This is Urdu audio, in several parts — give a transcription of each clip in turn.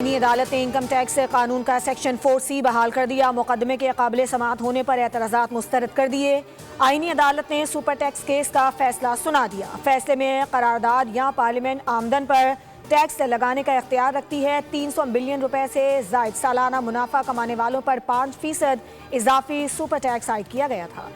عدالت نے انکم ٹیکس قانون کا سیکشن 4C بحال کر دیا۔ مقدمے کے قابل سماعت ہونے پر اعتراضات مسترد کر دیے۔ آئینی عدالت نے سپر ٹیکس کیس کا فیصلہ سنا دیا۔ فیصلے میں قرارداد یا پارلیمنٹ آمدن پر ٹیکس لگانے کا اختیار رکھتی ہے۔ 300 بلین روپے سے زائد سالانہ منافع کمانے والوں پر 5% اضافی سپر ٹیکس عائد کیا گیا تھا۔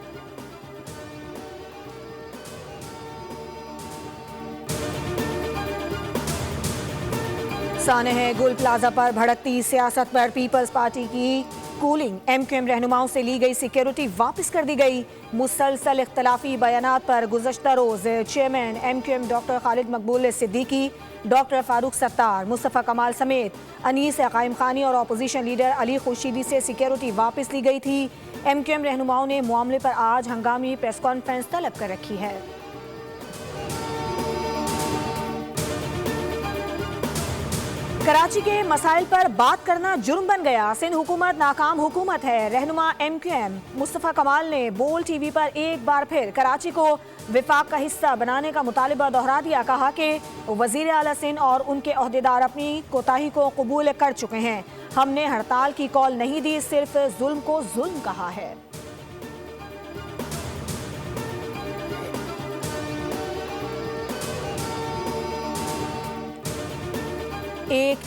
سانحہ گل پلازہ پر بھڑکتی سیاست پر پیپلز پارٹی کی کولنگ، ایم کیو ایم رہنماؤں سے لی گئی سیکیورٹی واپس کر دی گئی۔ مسلسل اختلافی بیانات پر گزشتہ روز chairman M Q M doctor Khalid Maqbool Siddiqui, doctor Farooq Sattar, Mustafa Kamal سمیت انیس قائم خانی اور اپوزیشن لیڈر علی خورشیدی سے سیکیورٹی واپس لی گئی تھی۔ ایم کیو ایم رہنماؤں نے معاملے پر آج ہنگامی پریس کانفرنس طلب کر رکھی ہے۔ کراچی کے مسائل پر بات کرنا جرم بن گیا، سندھ حکومت ناکام حکومت ہے۔ رہنما ایم کیو ایم مصطفیٰ کمال نے بول ٹی وی پر ایک بار پھر کراچی کو وفاق کا حصہ بنانے کا مطالبہ دہرا دیا۔ کہا کہ وزیر اعلیٰ سندھ اور ان کے عہدیدار اپنی کوتاہی کو قبول کر چکے ہیں۔ ہم نے ہڑتال کی کال نہیں دی، صرف ظلم کو ظلم کہا ہے۔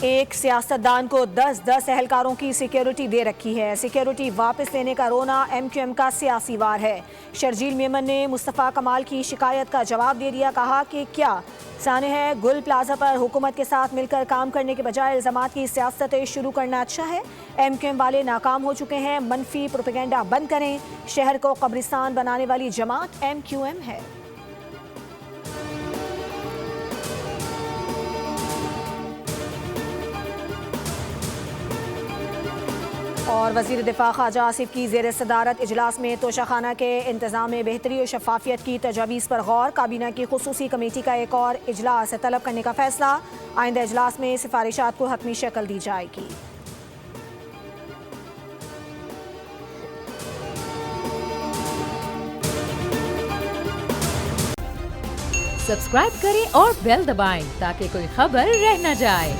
ایک سیاستدان کو 10 اہلکاروں کی سیکیورٹی دے رکھی ہے۔ سیکیورٹی واپس لینے کا رونا ایم کیو ایم کا سیاسی وار ہے۔ شرجیل میمن نے مصطفیٰ کمال کی شکایت کا جواب دے دیا۔ کہا کہ کیا سانحہ گل پلازہ پر حکومت کے ساتھ مل کر کام کرنے کے بجائے الزامات کی سیاست شروع کرنا اچھا ہے؟ ایم کیو ایم والے ناکام ہو چکے ہیں، منفی پروپیگنڈا بند کریں۔ شہر کو قبرستان بنانے والی جماعت ایم کیو ایم ہے۔ اور وزیر دفاع خواجہ آصف کی زیر صدارت اجلاس میں توشہ خانہ کے انتظام میں بہتری اور شفافیت کی تجاویز پر غور۔ کابینہ کی خصوصی کمیٹی کا ایک اور اجلاس طلب کرنے کا فیصلہ۔ آئندہ اجلاس میں سفارشات کو حتمی شکل دی جائے گی۔ سبسکرائب کریں اور بیل دبائیں تاکہ کوئی خبر رہ نہ جائے۔